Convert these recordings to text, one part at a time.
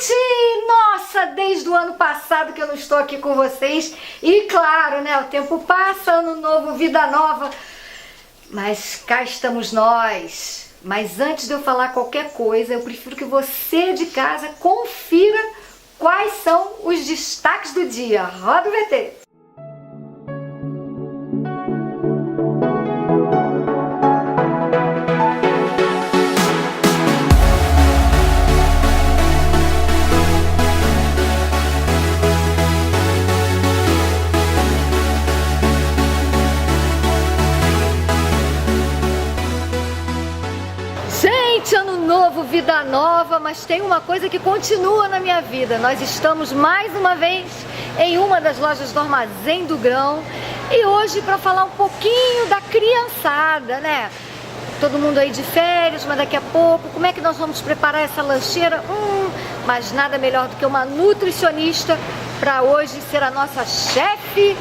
Gente! Nossa, desde o ano passado que eu não estou aqui com vocês. E claro, né? O tempo passa, ano novo, vida nova. Mas cá estamos nós. Mas antes de eu falar qualquer coisa, eu prefiro que você de casa confira quais são os destaques do dia. Roda o VT! Ano novo, vida nova, mas tem uma coisa que continua na minha vida. Nós estamos mais uma vez em uma das lojas do Armazém do Grão e hoje para falar um pouquinho da criançada, né? Todo mundo aí de férias, mas daqui a pouco, como é que nós vamos preparar essa lancheira? Mas nada melhor do que uma nutricionista para hoje ser a nossa chefe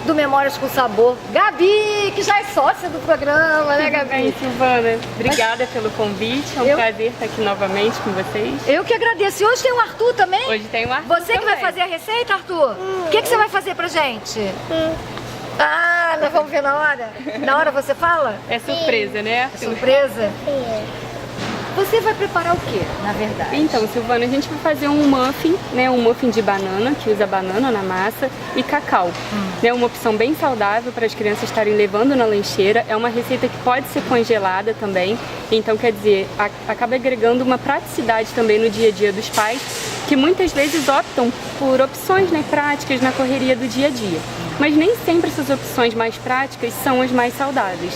do Memórias com Sabor, Gabi, que já é sócia do programa, né, Gabi? Bem, Silvana, obrigada pelo convite, é um prazer estar aqui novamente com vocês. Eu que agradeço. E hoje tem o Arthur também? Hoje tem o Arthur Você que vai fazer a receita, Arthur? O que você vai fazer pra gente? Ah, nós vamos ver na hora? Na hora você fala? É surpresa, né? É surpresa? Você vai preparar o que, na verdade? Então, Silvana, a gente vai fazer um muffin, né? Um muffin de banana, que usa banana na massa, e cacau. Né? Uma opção bem saudável para as crianças estarem levando na lancheira. É uma receita que pode ser congelada também. Então, quer dizer, acaba agregando uma praticidade também no dia a dia dos pais, que muitas vezes optam por opções, né, práticas na correria do dia a dia. Mas nem sempre essas opções mais práticas são as mais saudáveis.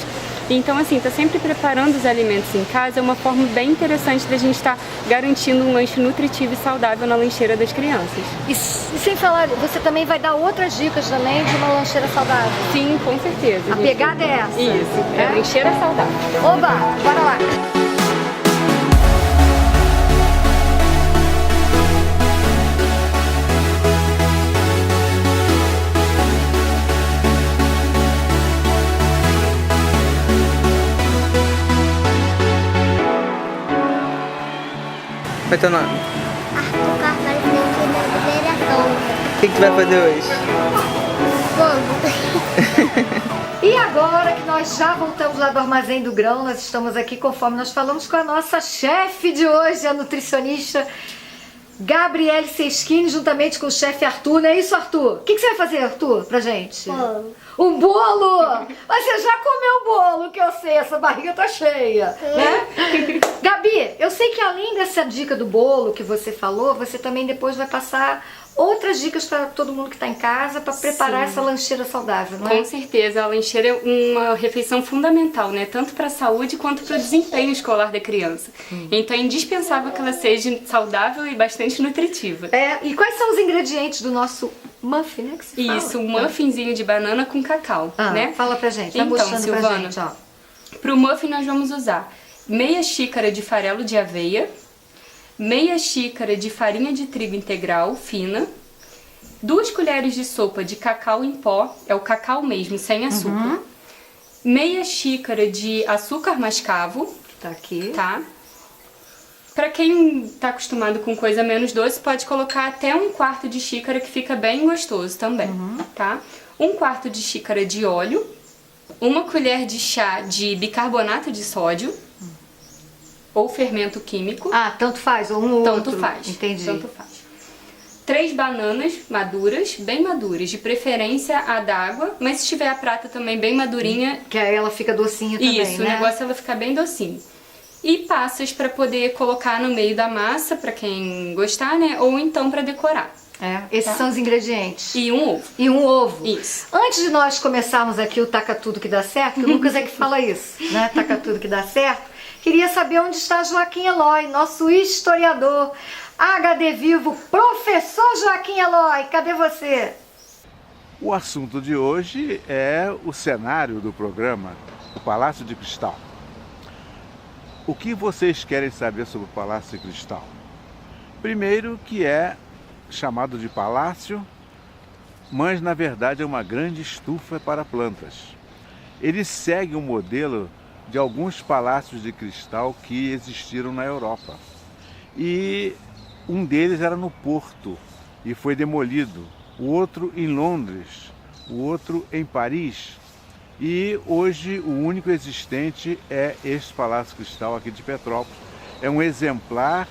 Então, assim, tá sempre preparando os alimentos em casa é uma forma bem interessante da gente estar garantindo um lanche nutritivo e saudável na lancheira das crianças. E sem falar, você também vai dar outras dicas também de uma lancheira saudável? Sim, com certeza. A pegada é essa? Isso, é lancheira saudável. Oba, bora lá! Qual é teu nome? Arthur Carvalho Oliveira. O que tu vai fazer hoje? Fogo. E agora que nós já voltamos lá do Armazém do Grão, nós estamos aqui conforme nós falamos com a nossa chefe de hoje, a nutricionista Gabriele Seschini, juntamente com o chefe Arthur. Não é isso, Arthur? O que você vai fazer, Arthur, pra gente? Bolo. Um bolo! Mas você já comeu o bolo, que eu sei, essa barriga tá cheia, né? Gabi, eu sei que além dessa dica do bolo que você falou, você também depois vai passar outras dicas para todo mundo que está em casa para preparar essa lancheira saudável, não é? Com certeza, a lancheira é uma refeição fundamental, né? Tanto para a saúde quanto para o desempenho escolar da criança. Então é indispensável que ela seja saudável e bastante nutritiva. E quais são os ingredientes do nosso muffin, né? Que se fala? Isso, um muffinzinho de banana com cacau, né? Fala pra gente, tá então, mostrando Silvana, pra gente, ó. Pro muffin nós vamos usar meia xícara de farelo de aveia, meia xícara de farinha de trigo integral fina, 2 colheres de sopa de cacau em pó, é o cacau mesmo, sem açúcar, meia xícara de açúcar mascavo, Tá aqui. tá? Pra quem tá acostumado com coisa menos doce, pode colocar até 1/4 de xícara, que fica bem gostoso também, tá? 1/4 de xícara de óleo, 1 colher de chá de bicarbonato de sódio, ou fermento químico. Ah, tanto faz, ou um ou outro. Tanto faz. Entendi. Tanto faz. 3 bananas maduras, bem maduras, de preferência a d'água, mas se tiver a prata também bem madurinha. Que aí ela fica docinha também, Isso, né? o negócio é ela ficar bem docinho. E passas para poder colocar no meio da massa, para quem gostar, né? Ou então para decorar. Esses são os ingredientes. E um ovo. E um ovo. Isso. Antes de nós começarmos aqui o Taca Tudo Que Dá Certo, que o Lucas é que fala isso, né? Taca Tudo Que Dá Certo. Queria saber onde está Joaquim Eloy, nosso historiador, HD vivo, professor Joaquim Eloy, cadê você? O assunto de hoje é o cenário do programa, o Palácio de Cristal. O que vocês querem saber sobre o Palácio de Cristal? Primeiro, que é chamado de palácio, mas na verdade é uma grande estufa para plantas. Ele segue um modelo de alguns palácios de cristal que existiram na Europa. E Um deles era no Porto e foi demolido, o outro em Londres, o outro em Paris. E hoje o único existente é este Palácio Cristal aqui de Petrópolis. É um exemplar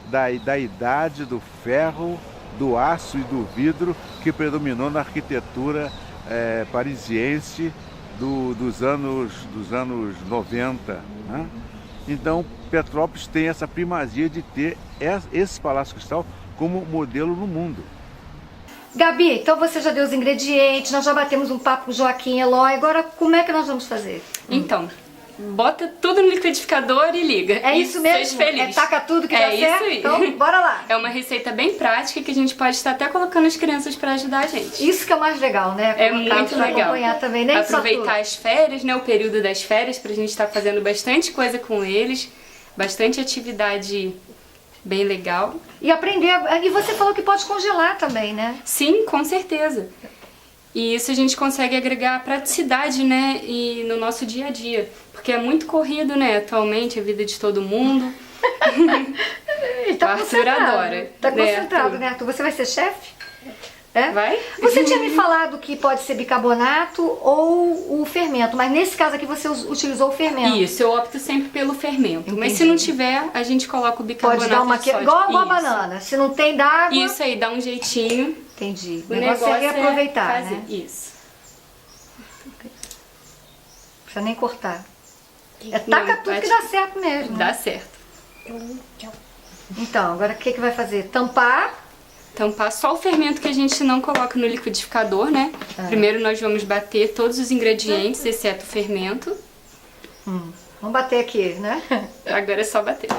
da idade do ferro, do aço e do vidro que predominou na arquitetura parisiense dos anos 90. Né? Então Petrópolis tem essa primazia de ter esse Palácio Cristal como modelo no mundo. Gabi, então você já deu os ingredientes, nós já batemos um papo com Joaquim e Eloy, agora como é que nós vamos fazer? Então, bota tudo no liquidificador e liga. É isso mesmo? Seja feliz. Taca tudo que dá certo? Isso aí. Então, bora lá. É uma receita bem prática que a gente pode estar até colocando as crianças para ajudar a gente. Isso que é o mais legal, né? É muito pra legal. Acompanhar também, nem aproveitar as férias, né? O período das férias, pra gente estar fazendo bastante coisa com eles, bastante atividade bem legal. E aprender. E você falou que pode congelar também, né? Sim, com certeza. E isso a gente consegue agregar praticidade, né? E no nosso dia a dia. Porque é muito corrido, né? Atualmente, a vida de todo mundo. E tá O Arthur concentrado. adora. Tá Né, concentrado, Arthur? né, Arthur? Você vai ser chefe? É? Vai? Você tinha me falado que pode ser bicarbonato ou o fermento, mas nesse caso aqui você utilizou o fermento. Isso, eu opto sempre pelo fermento. Entendi. Mas se não tiver, a gente coloca o bicarbonato Pode dar uma de sódio. igual a Isso. banana. Se não tem d'água. Isso aí, dá um jeitinho. Entendi. O negócio é reaproveitar, fazer né? isso. Não precisa nem cortar. Não, Taca tudo acho que dá certo mesmo. Dá né? certo. Então, agora o que vai fazer? Tampar. Tampar só o fermento que a gente não coloca no liquidificador, né? Primeiro nós vamos bater todos os ingredientes, exceto o fermento. Vamos bater aqui, né? Agora é só bater.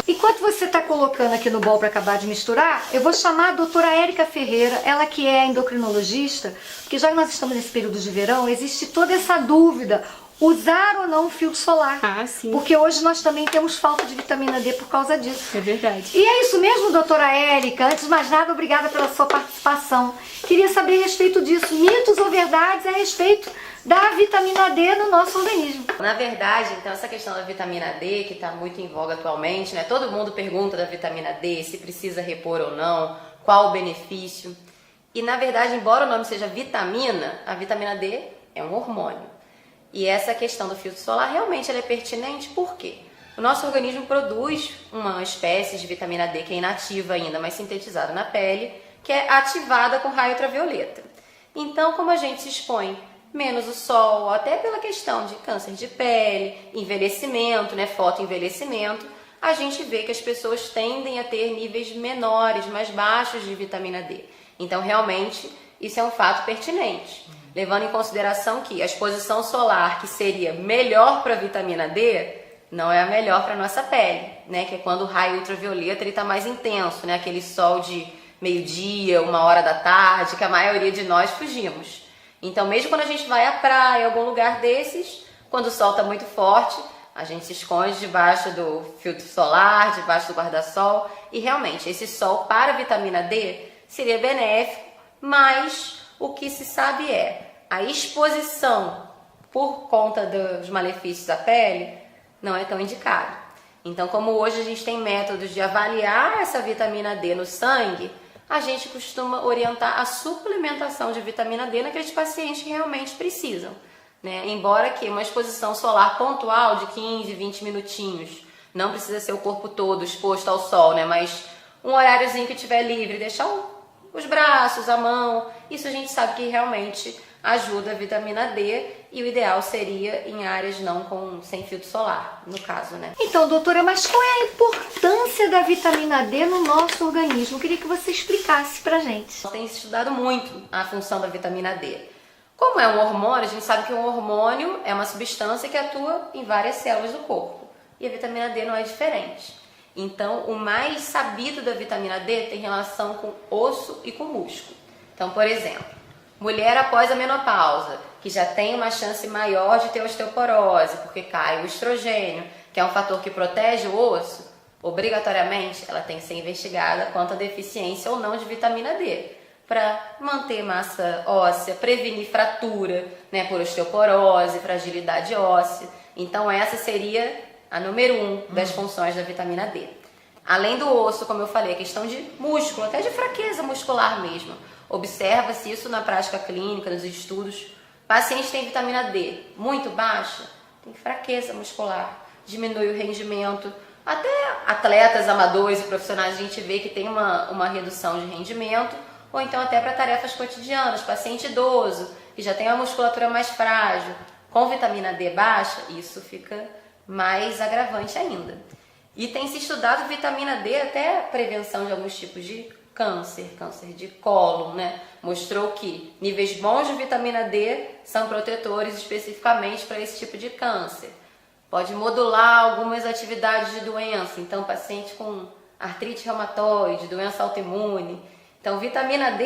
Enquanto você está colocando aqui no bowl para acabar de misturar, eu vou chamar a doutora Érica Ferreira, ela que é endocrinologista, porque já que nós estamos nesse período de verão, existe toda essa dúvida, usar ou não filtro solar. Ah, sim. Porque hoje nós também temos falta de vitamina D por causa disso. É verdade. E é isso mesmo, doutora Érica. Antes de mais nada, obrigada pela sua participação. Queria saber a respeito disso, mitos ou verdades a respeito da vitamina D no nosso organismo. Na verdade, então, essa questão da vitamina D, que está muito em voga atualmente, né? Todo mundo pergunta da vitamina D, se precisa repor ou não, qual o benefício. E, na verdade, embora o nome seja vitamina, a vitamina D é um hormônio. E essa questão do filtro solar realmente ela é pertinente, por quê? O nosso organismo produz uma espécie de vitamina D que é inativa ainda, mas sintetizada na pele, que é ativada com raio ultravioleta. Então, como a gente se expõe menos o sol, até pela questão de câncer de pele, envelhecimento, né, fotoenvelhecimento, a gente vê que as pessoas tendem a ter níveis menores, mais baixos de vitamina D. Então, realmente, isso é um fato pertinente. Levando em consideração que a exposição solar, que seria melhor para a vitamina D, não é a melhor para a nossa pele, né? Que é quando o raio ultravioleta está mais intenso, né? Aquele sol de meio-dia, 1h da tarde, que a maioria de nós fugimos. Então, mesmo quando a gente vai à praia, algum lugar desses, quando o sol está muito forte, a gente se esconde debaixo do filtro solar, debaixo do guarda-sol, e realmente esse sol para a vitamina D seria benéfico, mas o que se sabe é a exposição por conta dos malefícios da pele não é tão indicado. Então, como hoje a gente tem métodos de avaliar essa vitamina D no sangue, a gente costuma orientar a suplementação de vitamina D naqueles pacientes que realmente precisam, né? Embora que uma exposição solar pontual de 15, 20 minutinhos, não precisa ser o corpo todo exposto ao sol, né? Mas um horáriozinho que tiver livre, deixar os braços, a mão, isso a gente sabe que realmente ajuda a vitamina D, e o ideal seria em áreas sem filtro solar, no caso, né? Então, doutora, mas qual é a importância da vitamina D no nosso organismo? Eu queria que você explicasse pra gente. Tem se estudado muito a função da vitamina D. Como é um hormônio, a gente sabe que um hormônio é uma substância que atua em várias células do corpo, e a vitamina D não é diferente. Então, o mais sabido da vitamina D tem relação com osso e com músculo. Então, por exemplo, mulher após a menopausa, que já tem uma chance maior de ter osteoporose, porque cai o estrogênio, que é um fator que protege o osso, obrigatoriamente ela tem que ser investigada quanto à deficiência ou não de vitamina D, para manter massa óssea, prevenir fratura, né, por osteoporose, fragilidade óssea. Então essa seria a número 1 das funções da vitamina D. Além do osso, como eu falei, a questão de músculo, até de fraqueza muscular mesmo. Observa-se isso na prática clínica, nos estudos. Paciente tem vitamina D muito baixa, tem fraqueza muscular, diminui o rendimento. Até atletas amadores e profissionais a gente vê que tem uma redução de rendimento, ou então até para tarefas cotidianas. Paciente idoso, que já tem a musculatura mais frágil, com vitamina D baixa, isso fica mais agravante ainda. E tem se estudado vitamina D até prevenção de alguns tipos de câncer de cólon, né? Mostrou que níveis bons de vitamina D são protetores especificamente para esse tipo de câncer. Pode modular algumas atividades de doença, então paciente com artrite reumatoide, doença autoimune. Então vitamina D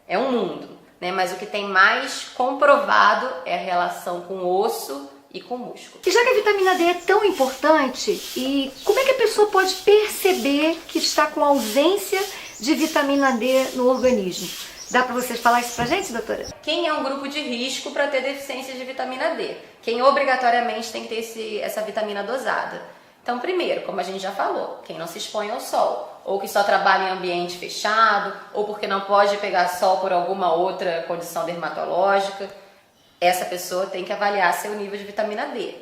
é um mundo, né? Mas o que tem mais comprovado é a relação com o osso e com o músculo. E já que a vitamina D é tão importante, e como é que a pessoa pode perceber que está com ausência de vitamina D no organismo? Dá para vocês falar isso pra gente, doutora? Quem é um grupo de risco para ter deficiência de vitamina D? Quem obrigatoriamente tem que ter essa vitamina dosada? Então, primeiro, como a gente já falou, quem não se expõe ao sol, ou que só trabalha em ambiente fechado, ou porque não pode pegar sol por alguma outra condição dermatológica, essa pessoa tem que avaliar seu nível de vitamina D.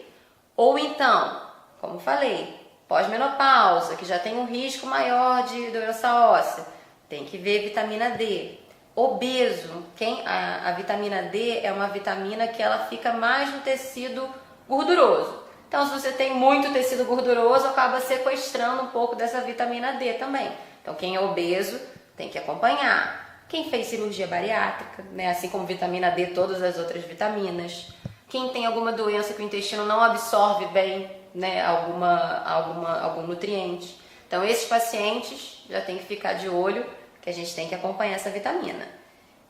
Ou então, como falei, pós-menopausa, que já tem um risco maior de doença óssea, tem que ver vitamina D. Obeso, a vitamina D é uma vitamina que ela fica mais no tecido gorduroso. Então, se você tem muito tecido gorduroso, acaba sequestrando um pouco dessa vitamina D também. Então, quem é obeso tem que acompanhar. Quem fez cirurgia bariátrica, né? Assim como vitamina D, todas as outras vitaminas. Quem tem alguma doença que o intestino não absorve bem, né? algum nutriente. Então, esses pacientes já tem que ficar de olho, que a gente tem que acompanhar essa vitamina.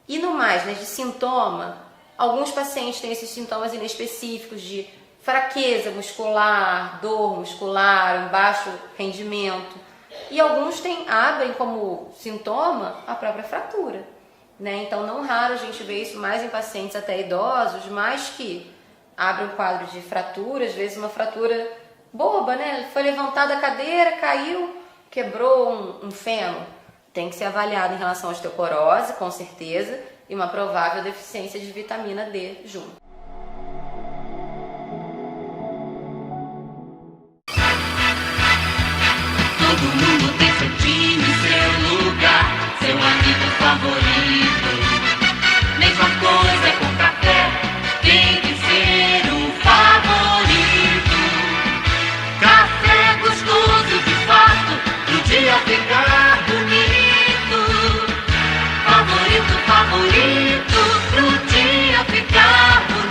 E no mais, né, de sintoma, alguns pacientes têm esses sintomas inespecíficos de fraqueza muscular, dor muscular, um baixo rendimento. E alguns abrem como sintoma a própria fratura, né? Então, não raro a gente vê isso mais em pacientes até idosos, mas que abrem um quadro de fratura, às vezes uma fratura boba, né? Foi levantada a cadeira, caiu, quebrou um fêmur. Tem que ser avaliado em relação à osteoporose, com certeza, e uma provável deficiência de vitamina D junto. Todo mundo tem seu time, seu lugar, seu amigo favorito. Mesma coisa com café, tem que ser o favorito. Café gostoso de fato, pro dia ficar bonito. Favorito, favorito, pro dia ficar bonito.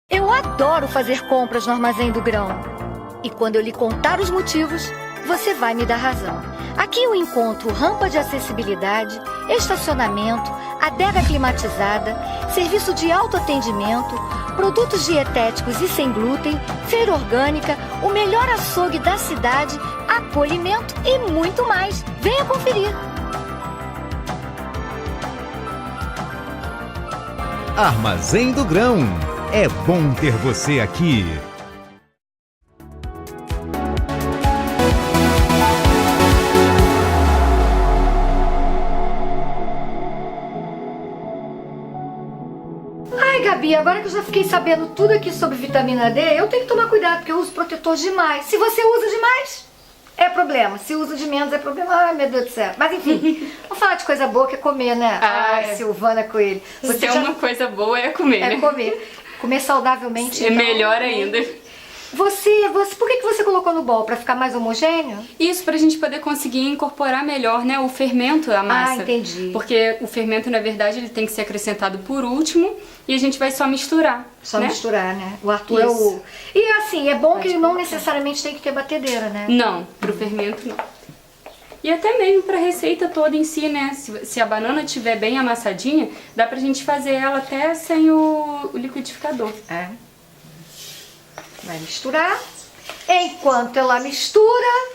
Eu adoro fazer compras no Armazém do Grão. E quando eu lhe contar os motivos, você vai me dar razão. Aqui eu encontro rampa de acessibilidade, estacionamento, adega climatizada, serviço de autoatendimento, produtos dietéticos e sem glúten, feira orgânica, o melhor açougue da cidade, acolhimento e muito mais. Venha conferir. Armazém do Grão. É bom ter você aqui. Ai, Gabi, agora que eu já fiquei sabendo tudo aqui sobre vitamina D, eu tenho que tomar cuidado, porque eu uso protetor demais. Se você usa demais, é problema. Se usa de menos, é problema. Ai, meu Deus do céu. Mas enfim, vamos falar de coisa boa, que é comer, né? Ai, Silvana Coelho. Se tem uma coisa boa, é comer, né? É comer. Comer saudavelmente. É melhor ainda. Você, por que você colocou no bol? Pra ficar mais homogêneo? Isso, pra gente poder conseguir incorporar melhor, né, o fermento à massa. Ah, entendi. Porque o fermento, na verdade, ele tem que ser acrescentado por último e a gente vai só misturar. Só né? misturar, né? O Arthur é o... E assim, é bom que ele não necessariamente tem que ter batedeira, né? Não, pro fermento não. E até mesmo pra receita toda em si, né? Se a banana estiver bem amassadinha, dá pra gente fazer ela até sem o liquidificador. É. Vai misturar. Enquanto ela mistura,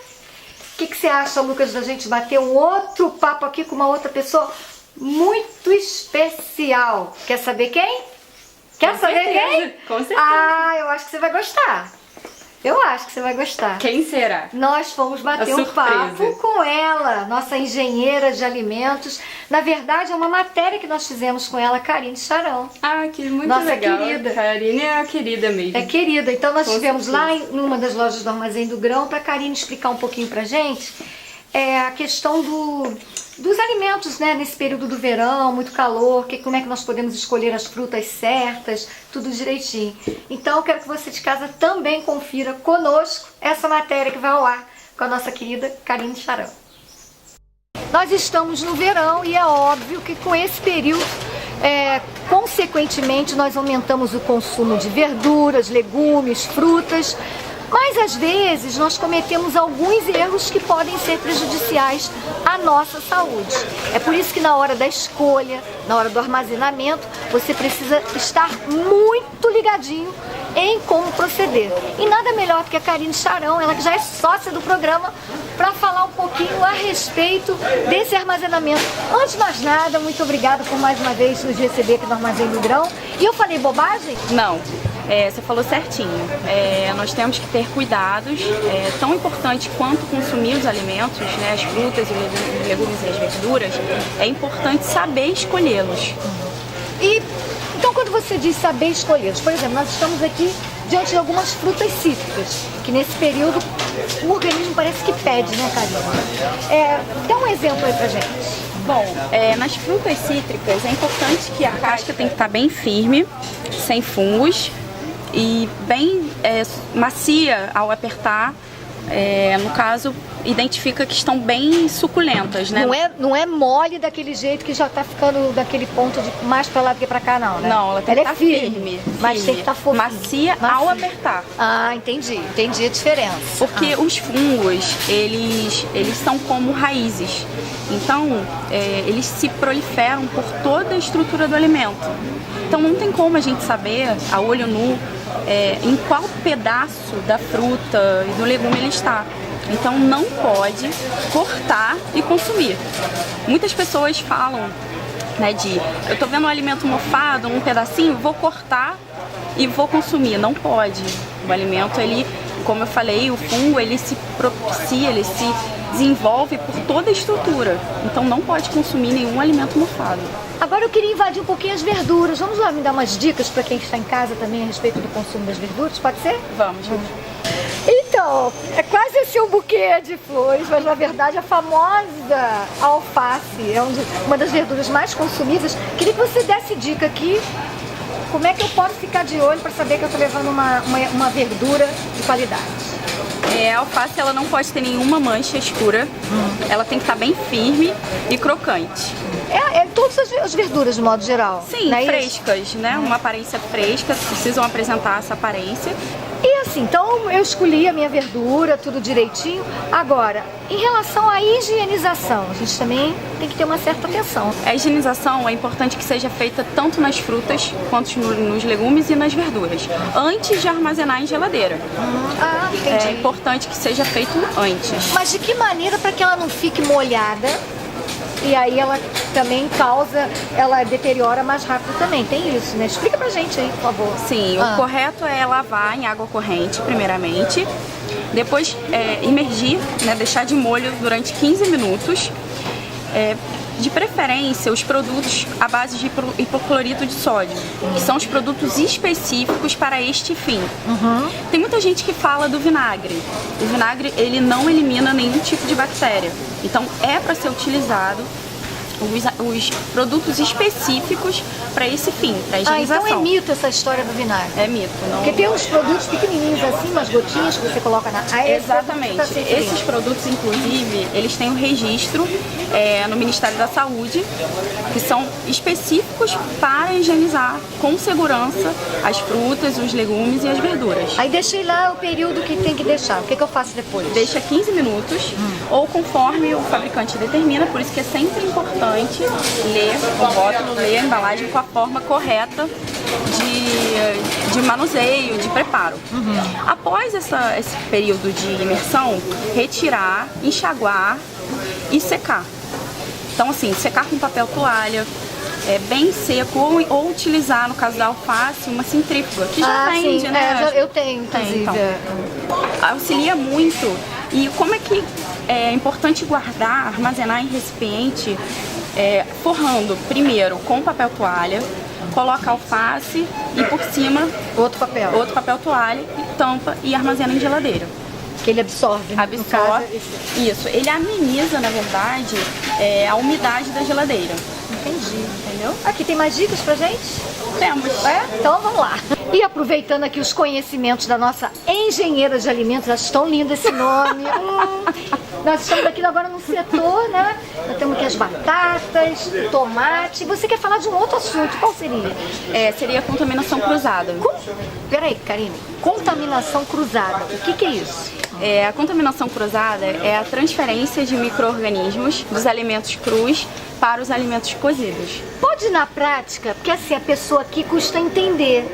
o que você acha, Lucas, da gente bater um outro papo aqui com uma outra pessoa muito especial? Quer saber quem? Quer saber quem? Com certeza. Ah, eu acho que você vai gostar. Eu acho que você vai gostar. Quem será? Nós fomos bater um papo com ela, nossa engenheira de alimentos. Na verdade, é uma matéria que nós fizemos com ela, Karine Charão. Ah, que muito Nossa legal. querida. Karine é a querida mesmo. É querida. Então nós Com estivemos certeza. lá em uma das lojas do Armazém do Grão para a Karine explicar um pouquinho pra gente a questão dos alimentos, né, nesse período do verão, muito calor, como é que nós podemos escolher as frutas certas, tudo direitinho. Então eu quero que você de casa também confira conosco essa matéria que vai ao ar com a nossa querida Karine Charão. Nós estamos no verão e é óbvio que com esse período, consequentemente, nós aumentamos o consumo de verduras, legumes, frutas, mas às vezes nós cometemos alguns erros que podem ser prejudiciais à nossa saúde. É por isso que na hora da escolha, na hora do armazenamento, você precisa estar muito ligadinho em como proceder. E nada melhor do que a Karine Charão, ela que já é sócia do programa, para falar um pouquinho a respeito desse armazenamento. Antes de mais nada, muito obrigada por mais uma vez nos receber aqui no Armazém do Grão. E eu falei bobagem? Não, você falou certinho. Nós temos que ter cuidados, tão importante quanto consumir os alimentos, né, as frutas, os legumes e as verduras, é importante saber escolhê-los. E então quando você diz saber escolhê-los, por exemplo, nós estamos aqui diante de algumas frutas cítricas, que nesse período o organismo parece que pede, né, Karine? Dá um exemplo aí pra gente. Bom, nas frutas cítricas é importante que a casca tem que estar bem firme, sem fungos e bem macia ao apertar. No caso, identifica que estão bem suculentas, né? Não é mole daquele jeito que já tá ficando daquele ponto de mais pra lá do que pra cá, não, né? Não, ela tem que estar firme, mas tem que estar fofinha. Macia ao apertar. Ah, entendi a diferença. Porque os fungos, eles são como raízes. Então, eles se proliferam por toda a estrutura do alimento. Então não tem como a gente saber, a olho nu, em qual pedaço da fruta e do legume ele está. Então não pode cortar e consumir. Muitas pessoas falam, né, eu tô vendo um alimento mofado, um pedacinho, vou cortar e vou consumir. Não pode. O alimento, como eu falei, o fungo, ele se propicia, ele se desenvolve por toda a estrutura. Então não pode consumir nenhum alimento mofado. Agora eu queria invadir um pouquinho as verduras. Vamos lá me dar umas dicas para quem está em casa também a respeito do consumo das verduras, pode ser? Vamos. Então, é quase assim um buquê de flores, mas na verdade a famosa alface é uma das verduras mais consumidas. Queria que você desse dica aqui, como é que eu posso ficar de olho para saber que eu estou levando uma verdura de qualidade? A alface, ela não pode ter nenhuma mancha escura, ela tem que estar bem firme e crocante. Todas as verduras, de modo geral. Sim, né? frescas, né? Uma aparência fresca, precisam apresentar essa aparência. E assim, então eu escolhi a minha verdura, tudo direitinho. Agora, em relação à higienização, a gente também tem que ter uma certa atenção. A higienização é importante que seja feita tanto nas frutas quanto nos legumes e nas verduras, antes de armazenar em geladeira. Entendi. É importante que seja feito antes. Mas de que maneira para que ela não fique molhada? E aí ela também ela deteriora mais rápido também, tem isso, né? Explica pra gente aí, por favor. Sim, o correto é lavar em água corrente, primeiramente. Depois imergir, né, deixar de molho durante 15 minutos. De preferência, os produtos à base de hipoclorito de sódio, que são os produtos específicos para este fim. Tem muita gente que fala do vinagre. O vinagre, ele não elimina nenhum tipo de bactéria. Então, é para ser utilizado os produtos específicos para esse fim, para higienização. Então é mito essa história do vinagre? É mito. Não... Porque tem uns produtos pequenininhos assim, umas gotinhas que você coloca na... Exatamente. Esses produtos, inclusive, eles têm um registro no Ministério da Saúde, que são específicos para higienizar com segurança as frutas, os legumes e as verduras. Aí deixei lá o período que tem que deixar. O que eu faço depois? Deixa 15 minutos, ou conforme o fabricante determina, por isso que é sempre importante ler o rótulo, ler a embalagem com a forma correta de manuseio, de preparo. Após esse período de imersão, retirar, enxaguar e secar. Então assim, secar com papel toalha, bem seco, ou utilizar, no caso da alface, uma centrífuga, que já vende, sim. né? Eu tenho, inclusive. Então, auxilia muito. E como é que é importante guardar, armazenar em recipiente, forrando primeiro com papel toalha, coloca a alface e por cima Outro papel toalha e tampa e armazena em geladeira. que ele absorve, né? No caso, Absorve. Isso, ele ameniza, na verdade, a umidade da geladeira. entendi. Entendeu? Aqui tem mais dicas pra gente? Temos. Então vamos lá. E aproveitando aqui os conhecimentos da nossa engenheira de alimentos, acho tão lindo esse nome. Nós estamos aqui agora no setor, né? Nós temos aqui as batatas, o tomate. Você quer falar de um outro assunto, qual seria? Seria a contaminação cruzada. Peraí, Karine. Contaminação cruzada. O que é isso? A contaminação cruzada é a transferência de micro-organismos dos alimentos crus para os alimentos cozidos. Pode na prática, porque assim a pessoa aqui custa entender.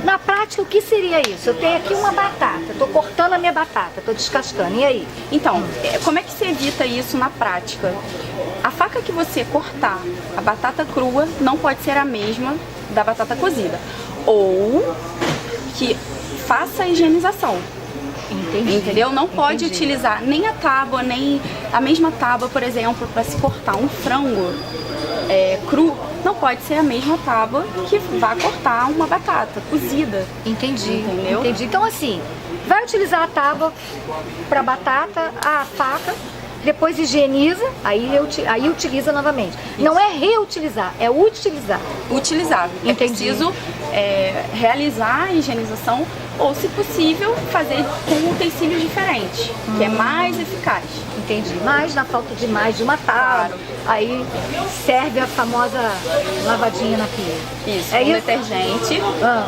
Na prática, o que seria isso? Eu tenho aqui uma batata, estou cortando a minha batata, estou descascando, e aí? Então, como é que se evita isso na prática? A faca que você cortar a batata crua não pode ser a mesma da batata cozida. Ou que faça a higienização. Entendi. Entendeu? Não pode utilizar nem a tábua, nem a mesma tábua, por exemplo, para se cortar um frango cru. Não pode ser a mesma tábua que vai cortar uma batata cozida. Entendi. Entendeu? Entendi. Então assim, vai utilizar a tábua para batata, a faca, depois higieniza, aí utiliza novamente. Isso. Não é reutilizar, é utilizar. Utilizar. Entendi. É preciso realizar a higienização ou, se possível, fazer com utensílios diferentes, que é mais eficaz. Entendi. Mas na falta de mais de uma tábua, aí serve a famosa lavadinha na pia. Isso, com detergente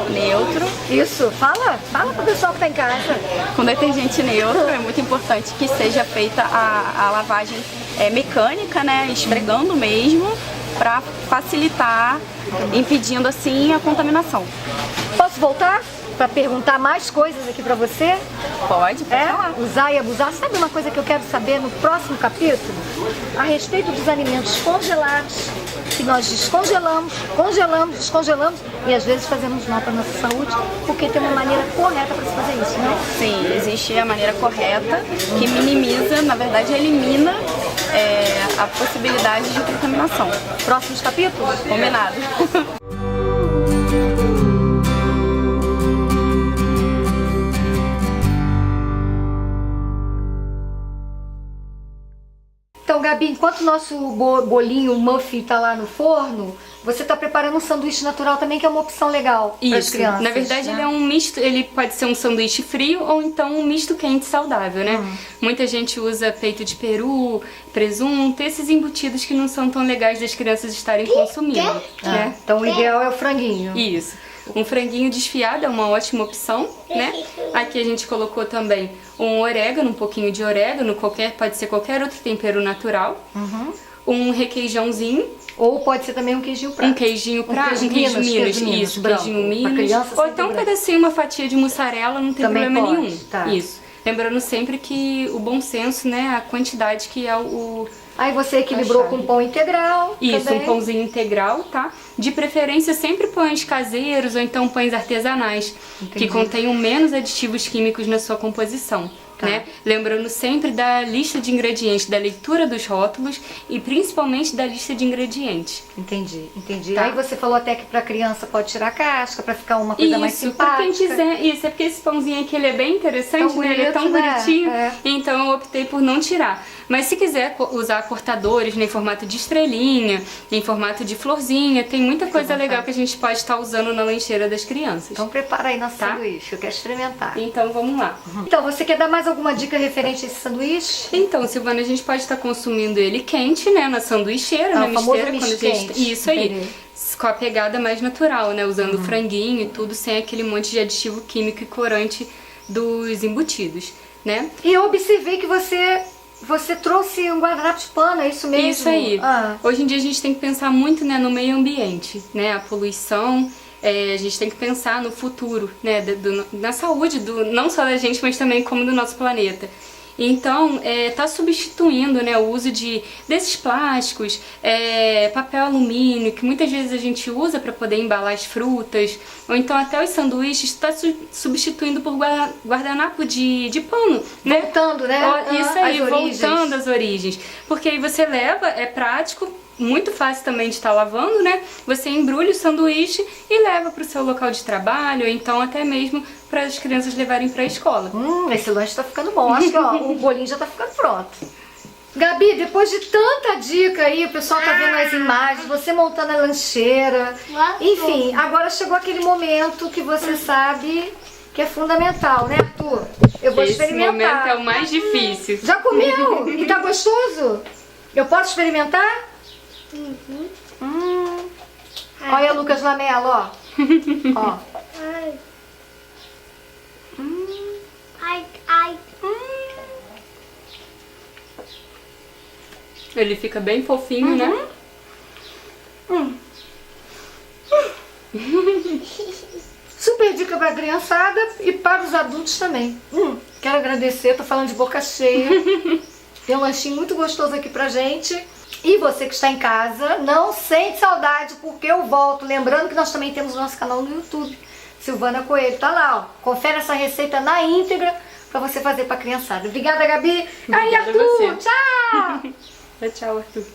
neutro. Isso, fala pro pessoal que tá em casa. Com detergente neutro é muito importante que seja feita a lavagem mecânica, né, esfregando mesmo, para facilitar, impedindo assim a contaminação. Posso voltar para perguntar mais coisas aqui para você? Pode falar. Usar e abusar. Sabe uma coisa que eu quero saber no próximo capítulo? A respeito dos alimentos congelados, que nós descongelamos, descongelamos e às vezes fazemos mal para a nossa saúde, porque tem uma maneira correta para se fazer isso, né? Sim, existe a maneira correta que minimiza, na verdade elimina a possibilidade de contaminação. Próximos capítulos? Combinado. Então, Gabi, enquanto o nosso bolinho, o muffin, tá lá no forno, você tá preparando um sanduíche natural também, que é uma opção legal para as crianças. Na verdade, né? ele é um misto, ele pode ser um sanduíche frio ou então um misto quente saudável, né? Muita gente usa peito de peru, presunto, esses embutidos que não são tão legais das crianças estarem consumindo, né? Então, o ideal é o franguinho. Isso. Um franguinho desfiado é uma ótima opção, né? Aqui a gente colocou também um orégano, um pouquinho de orégano, pode ser qualquer outro tempero natural. Um requeijãozinho. Ou pode ser também um queijinho prato. Um queijinho prato, um queijo Minas, isso, queijinho Minas. Ou então um pedacinho, uma fatia de mussarela, não tem também problema pode, nenhum. tá. Isso. Lembrando sempre que o bom senso, né, a quantidade que é o... Aí você equilibrou com pão integral. Isso, também. um pãozinho integral, tá? De preferência sempre pães caseiros ou então pães artesanais, que contenham menos aditivos químicos na sua composição. Né? Lembrando sempre da lista de ingredientes, da leitura dos rótulos e principalmente da lista de ingredientes. Entendi. Tá. Aí você falou até que pra criança pode tirar a casca, pra ficar uma coisa mais simpática. Pra quem quiser. Isso, é porque esse pãozinho aqui ele é bem interessante, Tão né? Ele é tão bonito, né? bonitinho, É. então eu optei por não tirar. Mas se quiser usar cortadores em formato de estrelinha, em formato de florzinha, tem muita coisa legal que a gente pode estar usando na lancheira das crianças. Então prepara aí nosso sanduíche, eu quero experimentar. Então vamos lá. Então, você quer dar mais alguma dica referente a esse sanduíche? Então, Silvana, a gente pode estar consumindo ele quente, né, na sanduicheira, na o famoso misteira, quando a misto gente... quente. Isso aí. Entendi. Com a pegada mais natural, né, usando franguinho e tudo, sem aquele monte de aditivo químico e corante dos embutidos, né? E eu observei que você trouxe um guardanapo de pano, é isso mesmo? Isso aí. Hoje em dia a gente tem que pensar muito, né, no meio ambiente, né, a poluição, a gente tem que pensar no futuro, né, na saúde, não só da gente, mas também como do nosso planeta. Então, tá substituindo, né, o uso desses plásticos, papel alumínio, que muitas vezes a gente usa para poder embalar as frutas, ou então até os sanduíches, está substituindo por guardanapo de pano, né? Voltando, né? Isso aí, Às origens. voltando às origens. Porque aí você leva, é prático, muito fácil também de estar lavando, né? Você embrulha o sanduíche e leva para o seu local de trabalho, ou então até mesmo para as crianças levarem para a escola. Esse lanche tá ficando bom. Acho que ó, o bolinho já tá ficando pronto. Gabi, depois de tanta dica aí, o pessoal tá vendo as imagens, você montando a lancheira. Enfim, agora chegou aquele momento que você sabe que é fundamental, né, Arthur? Eu vou experimentar. Esse momento é o mais difícil. Já comeu? E tá gostoso? Eu posso experimentar? Olha, Lucas Lamelo, ó. Ó. Ai, ai. Ele fica bem fofinho, né? Super dica pra criançada e para os adultos também. Quero agradecer, tô falando de boca cheia. Tem um lanchinho muito gostoso aqui pra gente. E você que está em casa, não sente saudade porque eu volto. Lembrando que nós também temos o nosso canal no YouTube. Silvana Coelho, tá lá, ó. Confere essa receita na íntegra pra você fazer pra criançada. Obrigada, Gabi. Aí, Obrigada a Arthur, você. tchau! Tchau, Arthur.